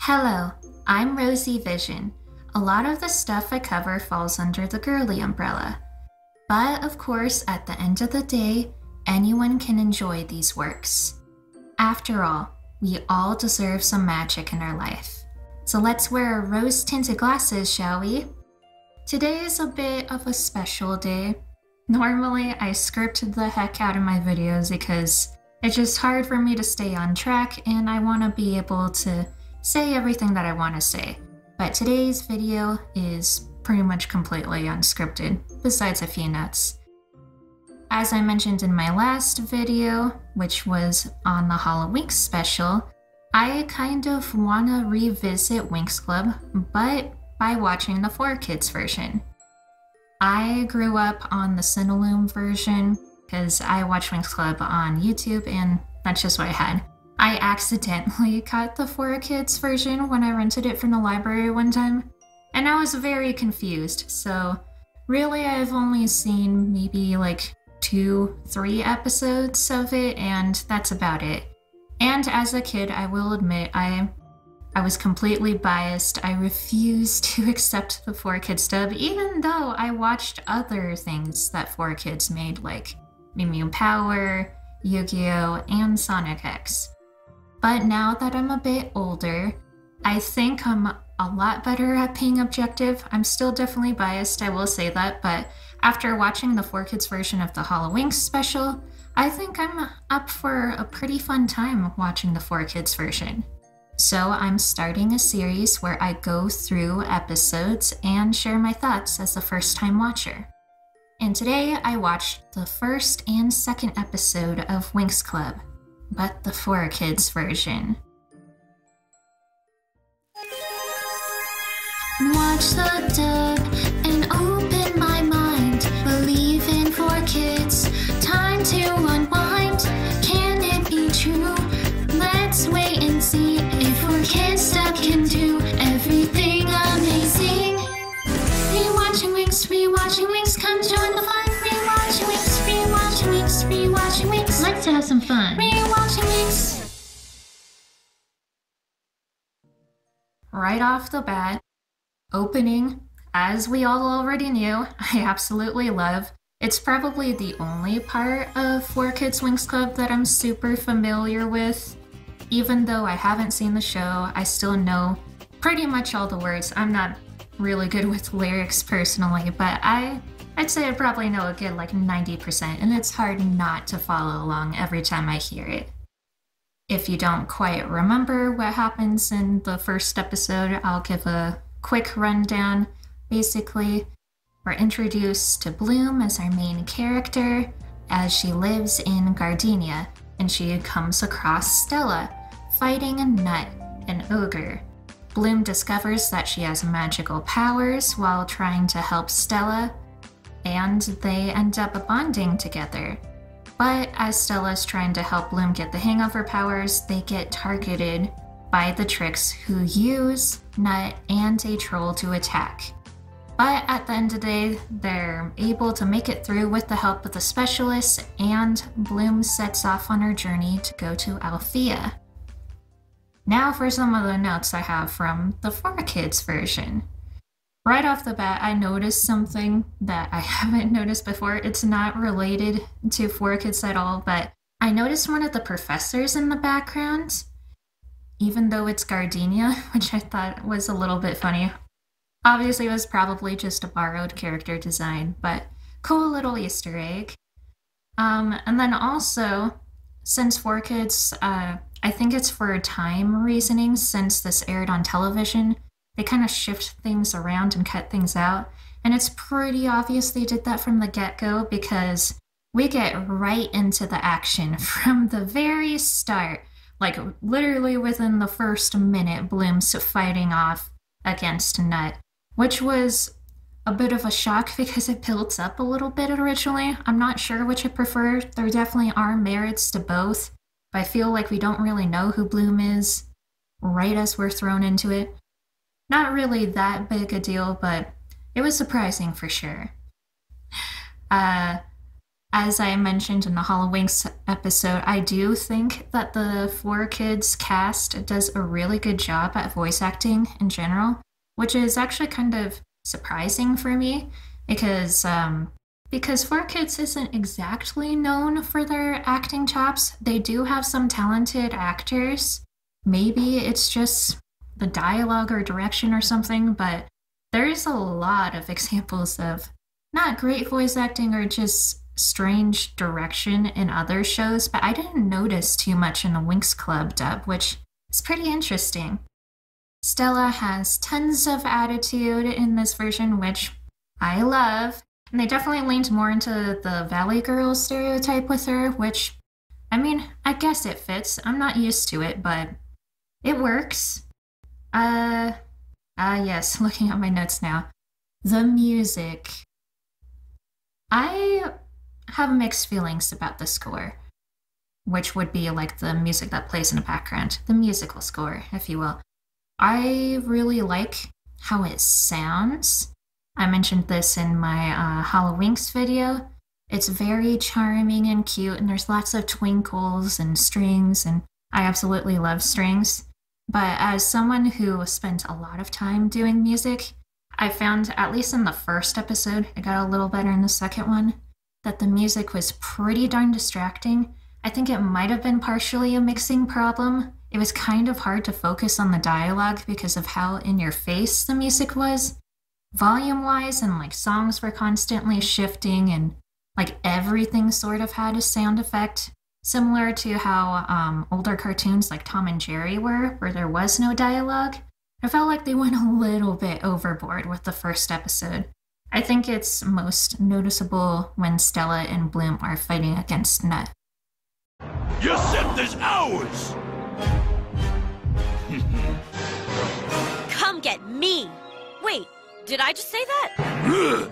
Hello, I'm Rosie Vision. A lot of the stuff I cover falls under the girly umbrella. But of course, at the end of the day, anyone can enjoy these works. After all, we all deserve some magic in our life. So let's wear rose-tinted glasses, shall we? Today is a bit of a special day. Normally, I script the heck out of my videos because it's just hard for me to stay on track and I want to be able to say everything that I want to say. But today's video is pretty much completely unscripted, besides a few notes. As I mentioned in my last video, which was on the Winx special, I kind of want to revisit Winx Club, but by watching the 4Kids version. I grew up on the Cinélume version because I watched Winx Club on YouTube and that's just what I had. I accidentally got the 4Kids version when I rented it from the library one time, and I was very confused, so really I've only seen maybe like 2-3 episodes of it, and that's about it. And as a kid, I will admit, I was completely biased. I refused to accept the 4Kids dub, even though I watched other things that 4Kids made, like Mew Mew Power, Yu-Gi-Oh!, and Sonic X. But now that I'm a bit older, I think I'm a lot better at being objective. I'm still definitely biased, I will say that, but after watching the 4Kids version of the Winx special, I think I'm up for a pretty fun time watching the 4Kids version. So I'm starting a series where I go through episodes and share my thoughts as a first-time watcher. And today I watched the first and second episode of Winx Club, but the 4Kids version. Watch the dub and open my mind. Believe in 4Kids. Time to unwind. Can it be true? Let's wait and see if 4Kids dub can do everything amazing. Rewatching Winx, rewatching Winx, come join the fun. Rewatching Winx, rewatching Winx, rewatching Winx. Let's have some fun. Rewatching Winx. Right off the bat, opening, as we all already knew, I absolutely love. It's probably the only part of 4Kids Winx Club that I'm super familiar with. Even though I haven't seen the show, I still know pretty much all the words. I'm not really good with lyrics personally, but I'd say I probably know a good like 90%, and it's hard not to follow along every time I hear it. If you don't quite remember what happens in the first episode, I'll give a quick rundown. Basically, we're introduced to Bloom as our main character as she lives in Gardenia, and she comes across Stella fighting a nut, an ogre. Bloom discovers that she has magical powers while trying to help Stella, and they end up bonding together. But as Stella's trying to help Bloom get the hang of her powers, they get targeted by the Tricks, who use Nut and a troll to attack. But at the end of the day, they're able to make it through with the help of the specialists, and Bloom sets off on her journey to go to Alfea. Now for some of the notes I have from the 4Kids version. Right off the bat, I noticed something that I haven't noticed before. It's not related to 4Kids at all, but I noticed one of the professors in the background, even though it's Gardenia, which I thought was a little bit funny. Obviously, it was probably just a borrowed character design, but cool little Easter egg. And then also, since 4Kids, I think it's for time reasoning, since this aired on television, they kind of shift things around and cut things out. And it's pretty obvious they did that from the get-go because we get right into the action from the very start. Like literally within the first minute, Bloom's fighting off against Nut, which was a bit of a shock because it builds up a little bit originally. I'm not sure which I prefer. There definitely are merits to both, but I feel like we don't really know who Bloom is right as we're thrown into it. Not really that big a deal, but it was surprising for sure. As I mentioned in the Winx episode, I do think that the Four Kids cast does a really good job at voice acting in general, which is actually kind of surprising for me because Four Kids isn't exactly known for their acting chops. They do have some talented actors. Maybe it's just the dialogue or direction or something, but there's a lot of examples of not great voice acting or just strange direction in other shows, but I didn't notice too much in the Winx Club dub, which is pretty interesting. Stella has tons of attitude in this version, which I love, and they definitely leaned more into the Valley Girl stereotype with her, which, I mean, I guess it fits. I'm not used to it, but it works. Yes, looking at my notes now. The music. I have mixed feelings about the score, which would be like the music that plays in the background, the musical score, if you will. I really like how it sounds. I mentioned this in my Winx video. It's very charming and cute, and there's lots of twinkles and strings, and I absolutely love strings. But as someone who spent a lot of time doing music, I found, at least in the first episode, it got a little better in the second one, that the music was pretty darn distracting. I think it might have been partially a mixing problem. It was kind of hard to focus on the dialogue because of how in your face the music was, volume-wise, and like songs were constantly shifting, and like everything sort of had a sound effect, similar to how older cartoons like Tom and Jerry were, where there was no dialogue. I felt like they went a little bit overboard with the first episode. I think it's most noticeable when Stella and Bloom are fighting against Nut. You said this ours! Come get me! Wait, did I just say that?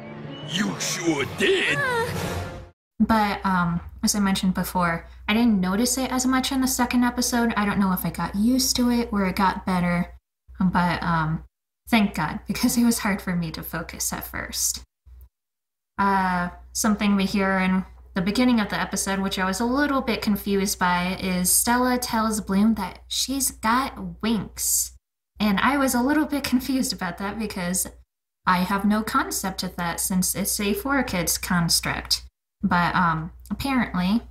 You sure did! But, as I mentioned before, I didn't notice it as much in the second episode. I don't know if I got used to it or it got better. But thank God, because it was hard for me to focus at first. Something we hear in the beginning of the episode, which I was a little bit confused by, is Stella tells Bloom that she's got Winx. And I was a little bit confused about that because I have no concept of that since it's a 4Kids construct. But apparently,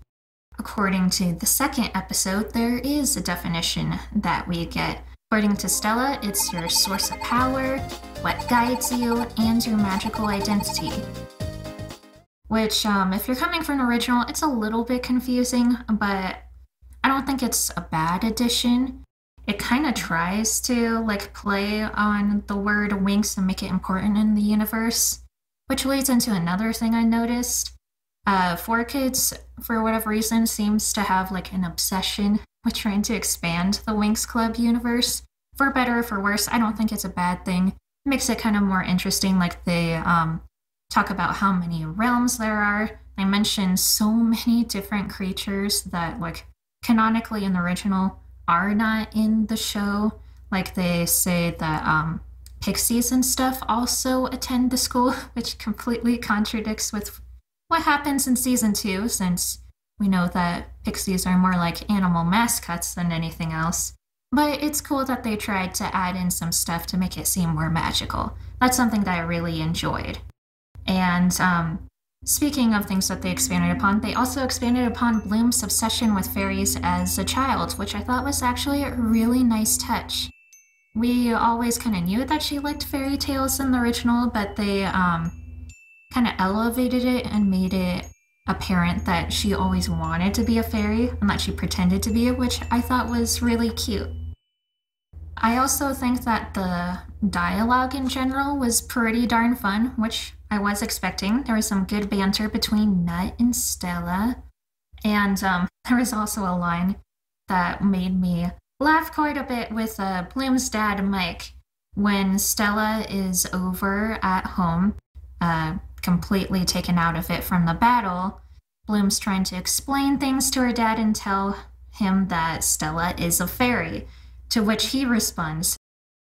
according to the second episode, there is a definition that we get. According to Stella, it's your source of power, what guides you, and your magical identity. Which, if you're coming from the original, it's a little bit confusing, but I don't think it's a bad addition. It kind of tries to, like, play on the word Winx and make it important in the universe, which leads into another thing I noticed. 4Kids, for whatever reason, seems to have, like, an obsession with trying to expand the Winx Club universe. For better or for worse, I don't think it's a bad thing. It makes it kind of more interesting, like they talk about how many realms there are. They mention so many different creatures that, like, canonically in the original are not in the show. Like, they say that pixies and stuff also attend the school, which completely contradicts with what happens in season 2, since we know that pixies are more like animal mascots than anything else. But it's cool that they tried to add in some stuff to make it seem more magical. That's something that I really enjoyed. And speaking of things that they expanded upon, they also expanded upon Bloom's obsession with fairies as a child, which I thought was actually a really nice touch. We always kind of knew that she liked fairy tales in the original, but they kind of elevated it and made it apparent that she always wanted to be a fairy and that she pretended to be it, which I thought was really cute. I also think that the dialogue in general was pretty darn fun, which I was expecting. There was some good banter between Nut and Stella, and there was also a line that made me laugh quite a bit with Bloom's dad, Mike, when Stella is over at home, completely taken out of it from the battle. Bloom's trying to explain things to her dad and tell him that Stella is a fairy, to which he responds,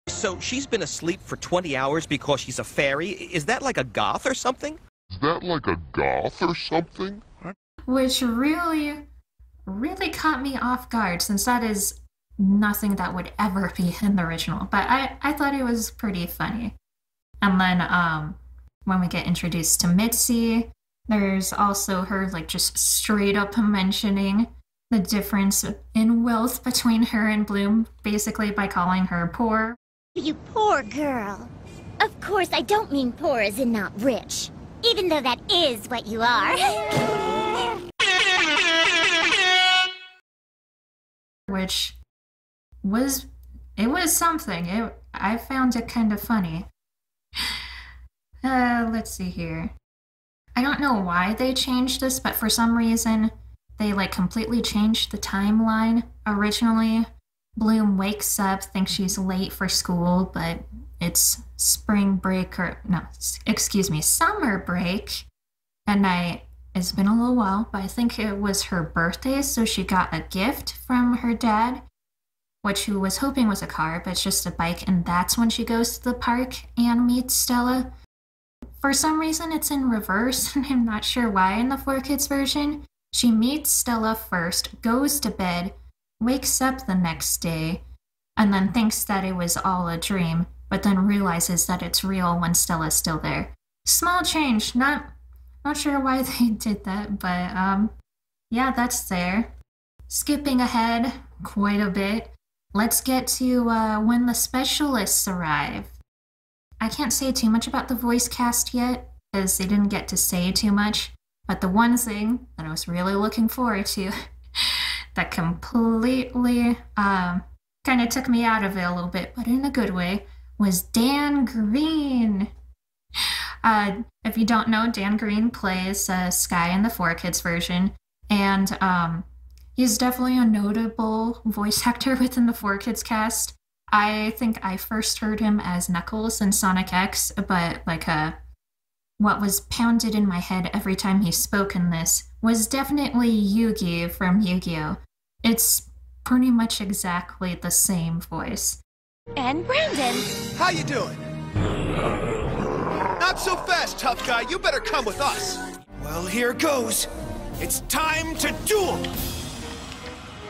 "So she's been asleep for 20 hours because she's a fairy? Is that like a goth or something?" Is that like a goth or something? which really, really caught me off guard since that is nothing that would ever be in the original. But I thought it was pretty funny. And then when we get introduced to Mitzi, there's also her like just straight up mentioning the difference in wealth between her and Bloom, basically by calling her poor. You poor girl. Of course, I don't mean poor as in not rich, even though that is what you are. Which was something. I found it kind of funny. Let's see here. I don't know why they changed this, but for some reason they like completely changed the timeline. Originally, Bloom wakes up, thinks she's late for school, but it's summer break. And it's been a little while, but I think it was her birthday, so she got a gift from her dad, which she was hoping was a car, but it's just a bike, and that's when she goes to the park and meets Stella. For some reason, it's in reverse, and I'm not sure why in the 4Kids version. She meets Stella first, goes to bed, wakes up the next day, and then thinks that it was all a dream, but then realizes that it's real when Stella's still there. Small change, not sure why they did that, but yeah, that's there. Skipping ahead quite a bit, let's get to when the specialists arrive. I can't say too much about the voice cast yet, because they didn't get to say too much, but the one thing that I was really looking forward to that completely kind of took me out of it a little bit, but in a good way, was Dan Green. If you don't know, Dan Green plays Sky in the 4Kids version, and he's definitely a notable voice actor within the 4Kids cast. I think I first heard him as Knuckles in Sonic X, but like what was pounded in my head every time he spoke in this was definitely Yugi from Yu-Gi-Oh! It's pretty much exactly the same voice. And Brandon. How you doing? Not so fast, tough guy. You better come with us. Well, here goes. It's time to duel.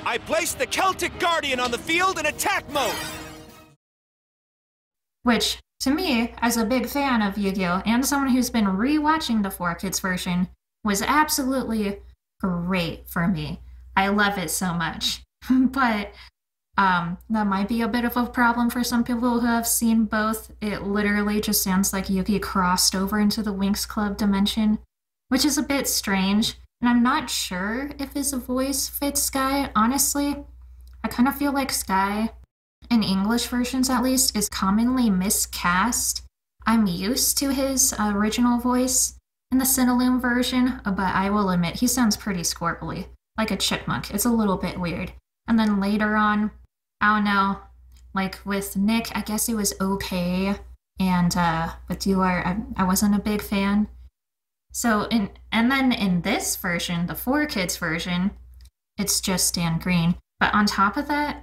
I placed the Celtic Guardian on the field in attack mode. Which, to me, as a big fan of Yu-Gi-Oh! And someone who's been rewatching the 4Kids version, was absolutely great for me. I love it so much. But that might be a bit of a problem for some people who have seen both. It literally just sounds like Yugi crossed over into the Winx Club dimension, which is a bit strange. And I'm not sure if his voice fits Sky. Honestly, I kind of feel like Sky, in English versions at least, is commonly miscast. I'm used to his original voice in the Cinélume version, but I will admit he sounds pretty squirrely, like a chipmunk. It's a little bit weird. And then later on, I don't know, like with Nick, I guess it was okay, and with Duar, I wasn't a big fan. So, and then in this version, the 4Kids version, it's just Dan Green. But on top of that,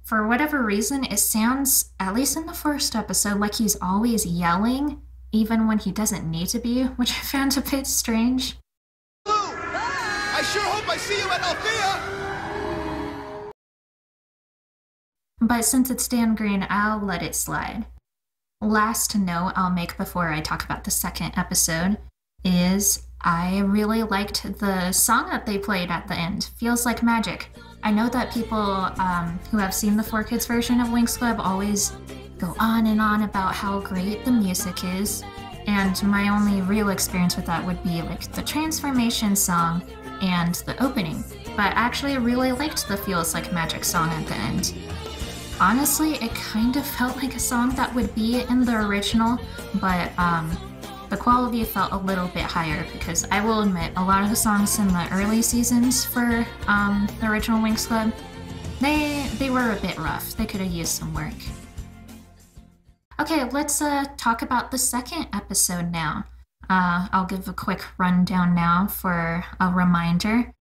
for whatever reason, it sounds, at least in the first episode, like he's always yelling, even when he doesn't need to be, which I found a bit strange. Blue! I sure hope I see you at Alfea! But since it's Dan Green, I'll let it slide. Last note I'll make before I talk about the second episode is I really liked the song that they played at the end, Feels Like Magic. I know that people who have seen the 4Kids version of Winx Club always go on and on about how great the music is, and my only real experience with that would be like the transformation song and the opening, but actually I really liked the Feels Like Magic song at the end. Honestly, it kind of felt like a song that would be in the original, but the quality felt a little bit higher because I will admit a lot of the songs in the early seasons for the original Winx Club, they were a bit rough. They could have used some work. Okay, let's talk about the second episode now. I'll give a quick rundown now for a reminder.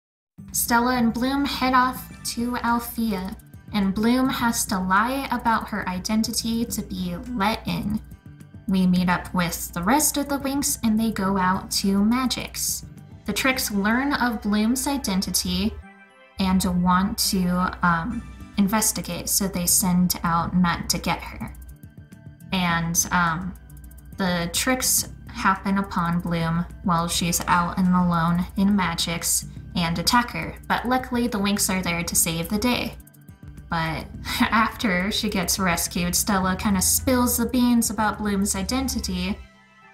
Stella and Bloom head off to Alfea, and Bloom has to lie about her identity to be let in. We meet up with the rest of the Winx and they go out to Magic's. the Tricks learn of Bloom's identity and want to investigate, so they send out Nut to get her. And the Tricks happen upon Bloom while she's out and alone in Magix and attack her, but luckily the Winx are there to save the day. But after she gets rescued, Stella kind of spills the beans about Bloom's identity,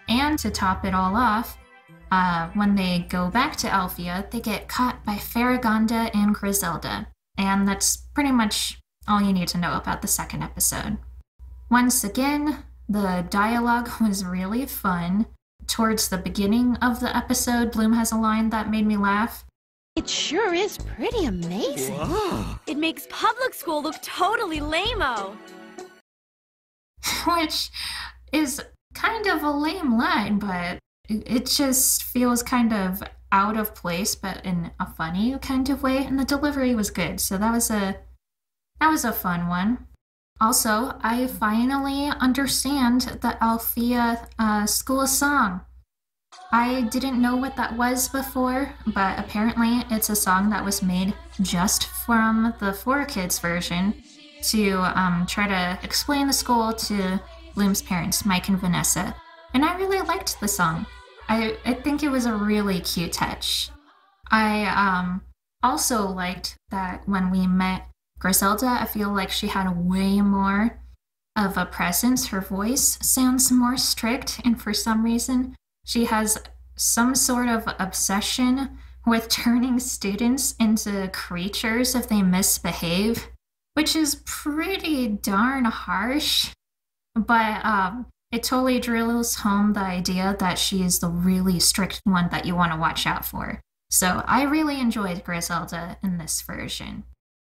and to top it all off, when they go back to Alfea, they get caught by Faragonda and Griselda, and that's pretty much all you need to know about the second episode. Once again, the dialogue was really fun. Towards the beginning of the episode, Bloom has a line that made me laugh. It sure is pretty amazing. Wow. It makes public school look totally lame-o. Which is kind of a lame line, but it just feels kind of out of place, but in a funny kind of way, and the delivery was good, so that was a fun one. Also, I finally understand the Alfea school song. I didn't know what that was before, but apparently it's a song that was made just from the 4Kids version to try to explain the school to Bloom's parents, Mike and Vanessa. And I really liked the song. I think it was a really cute touch. I also liked that when we met Griselda, I feel like she had way more of a presence. Her voice sounds more strict, and for some reason, she has some sort of obsession with turning students into creatures if they misbehave, which is pretty darn harsh. But it totally drills home the idea that she is the really strict one that you want to watch out for. So I really enjoyed Griselda in this version.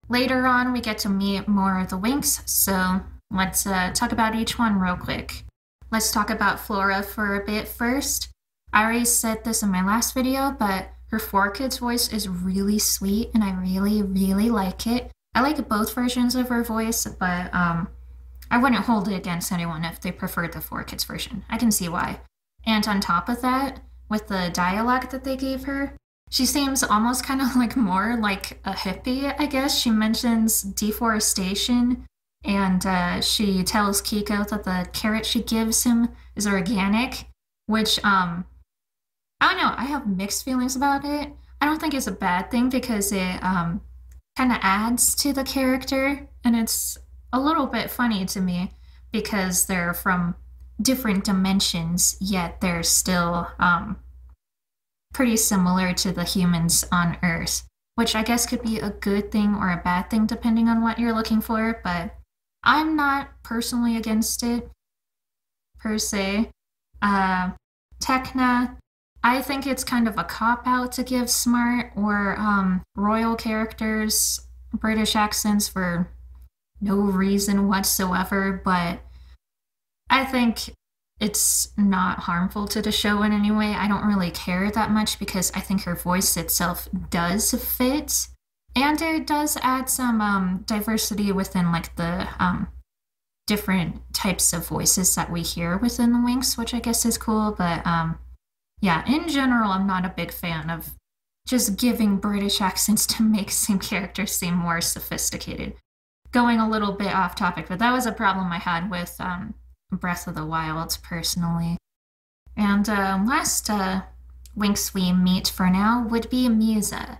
Later on, we get to meet more of the Winx, so let's talk about each one real quick. Let's talk about Flora for a bit first. I already said this in my last video, but her 4Kids voice is really sweet, and I really, really like it. I like both versions of her voice, but I wouldn't hold it against anyone if they preferred the 4Kids version. I can see why. And on top of that, with the dialogue that they gave her, she seems almost kind of like more like a hippie, I guess. She mentions deforestation, and she tells Kiko that the carrot she gives him is organic, which, I don't know, I have mixed feelings about it. I don't think it's a bad thing because it kind of adds to the character, and it's a little bit funny to me because they're from different dimensions, yet they're still pretty similar to the humans on Earth, which I guess could be a good thing or a bad thing depending on what you're looking for, but I'm not personally against it, per se. Tekna, I think it's kind of a cop-out to give smart or royal characters British accents for no reason whatsoever, but I think it's not harmful to the show in any way. I don't really care that much because I think her voice itself does fit, and it does add some diversity within like the different types of voices that we hear within the Winx, which I guess is cool, but yeah, in general, I'm not a big fan of just giving British accents to make some characters seem more sophisticated. Going a little bit off topic, but that was a problem I had with Breath of the Wild, personally. And last Winx we meet for now would be Musa.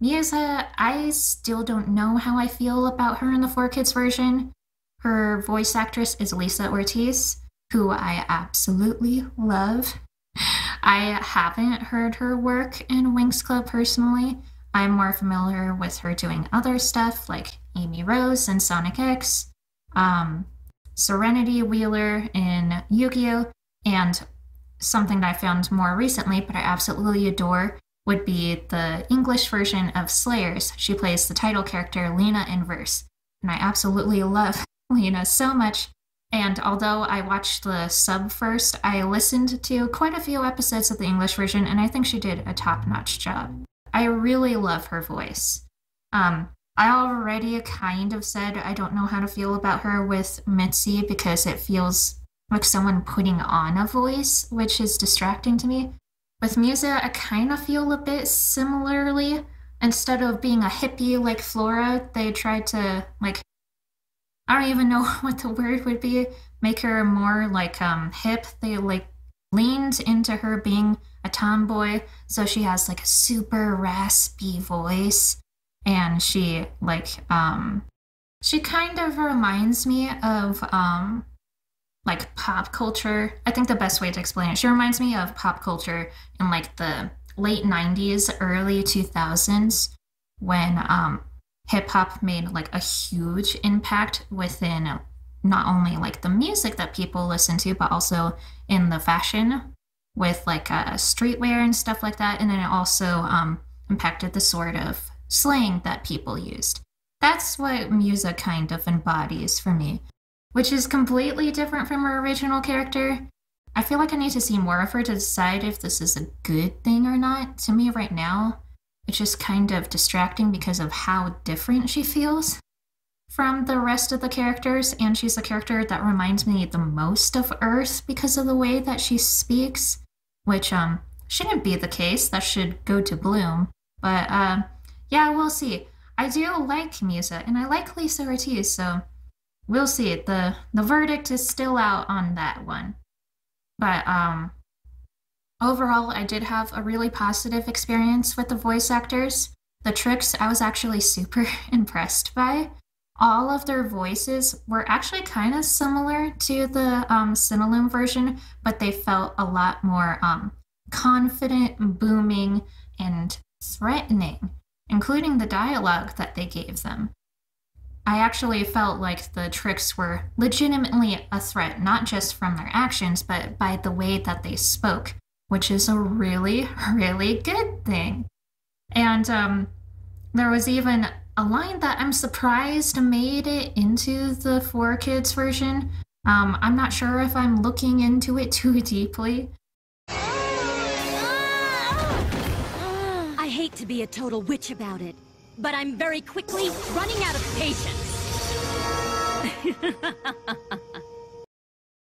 Musa, I still don't know how I feel about her in the 4Kids version. Her voice actress is Lisa Ortiz, who I absolutely love. I haven't heard her work in Winx Club personally. I'm more familiar with her doing other stuff like Amy Rose in Sonic X, Serenity Wheeler in Yu-Gi-Oh!, and something that I found more recently, but I absolutely adore, would be the English version of Slayers. She plays the title character Lena in Verse, and I absolutely love Lena so much. And although I watched the sub first, I listened to quite a few episodes of the English version, and I think she did a top-notch job. I really love her voice. I already kind of said I don't know how to feel about her with Mitzi because it feels like someone putting on a voice, which is distracting to me. With Musa, I kind of feel a bit similarly. Instead of being a hippie like Flora, they tried to, like, I don't even know what the word would be, make her more, like, hip. They, like, leaned into her being a tomboy, so she has, like, a super raspy voice. And she, like, she kind of reminds me of, like, pop culture. I think the best way to explain it, she reminds me of pop culture in, like, the late 90s, early 2000s, when hip-hop made, like, a huge impact within not only, like, the music that people listen to, but also in the fashion with, like, streetwear and stuff like that. And then it also impacted the sort of slang that people used. That's what Musa kind of embodies for me, which is completely different from her original character. I feel like I need to see more of her to decide if this is a good thing or not. To me right now, it's just kind of distracting because of how different she feels from the rest of the characters, and she's a character that reminds me the most of Earth because of the way that she speaks, which shouldn't be the case. That should go to Bloom. But yeah, we'll see. I do like Musa, and I like Lisa Ortiz, so we'll see. The verdict is still out on that one. But overall, I did have a really positive experience with the voice actors. The tricks I was actually super impressed by. All of their voices were actually kind of similar to the Cinélume version, but they felt a lot more confident, booming, and threatening, including the dialogue that they gave them. I actually felt like the tricks were legitimately a threat, not just from their actions, but by the way that they spoke, which is a really, really good thing. And there was even a line that I'm surprised made it into the 4Kids version. I'm not sure if I'm looking into it too deeply. I hate to be a total witch about it, but I'm very quickly running out of patience.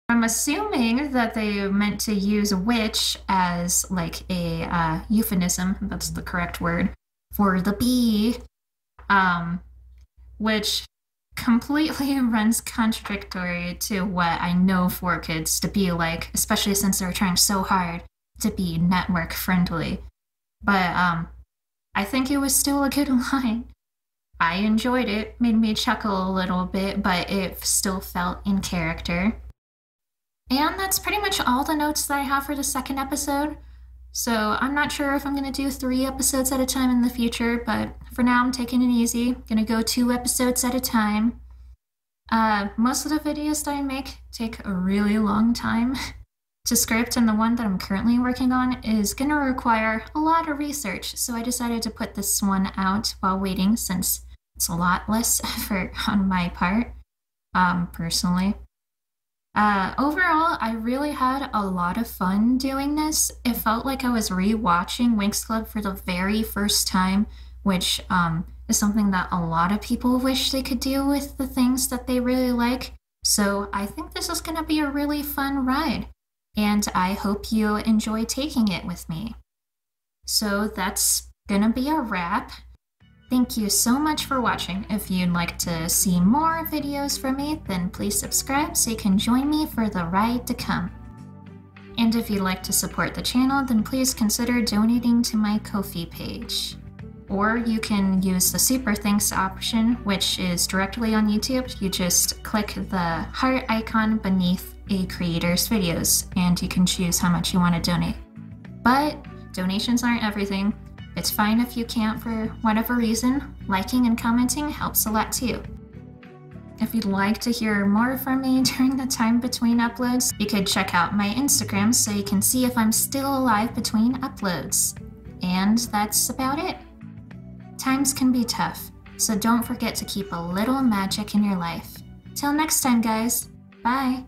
I'm assuming that they meant to use witch as like a euphemism, that's the correct word, for the bee, which completely runs contradictory to what I know 4Kids to be like, especially since they're trying so hard to be network friendly. But I think it was still a good line. I enjoyed it, made me chuckle a little bit, but it still felt in character. And that's pretty much all the notes that I have for the second episode. So I'm not sure if I'm going to do 3 episodes at a time in the future, but for now I'm taking it easy. Gonna go 2 episodes at a time. Most of the videos that I make take a really long time to script, and the one that I'm currently working on is going to require a lot of research, so I decided to put this one out while waiting since it's a lot less effort on my part, personally. Overall, I really had a lot of fun doing this. It felt like I was rewatching Winx Club for the very first time, which is something that a lot of people wish they could do with the things that they really like. So I think this is going to be a really fun ride, and I hope you enjoy taking it with me. So that's going to be a wrap. Thank you so much for watching. If you'd like to see more videos from me, then please subscribe so you can join me for the ride to come. And if you'd like to support the channel, then please consider donating to my Ko-fi page. Or you can use the Super Thanks option, which is directly on YouTube. You just click the heart icon beneath a creator's videos, and you can choose how much you want to donate. But donations aren't everything. It's fine if you can't for whatever reason. Liking and commenting helps a lot too. If you'd like to hear more from me during the time between uploads, you could check out my Instagram so you can see if I'm still alive between uploads. And that's about it. Times can be tough, so don't forget to keep a little magic in your life. Till next time, guys. Bye!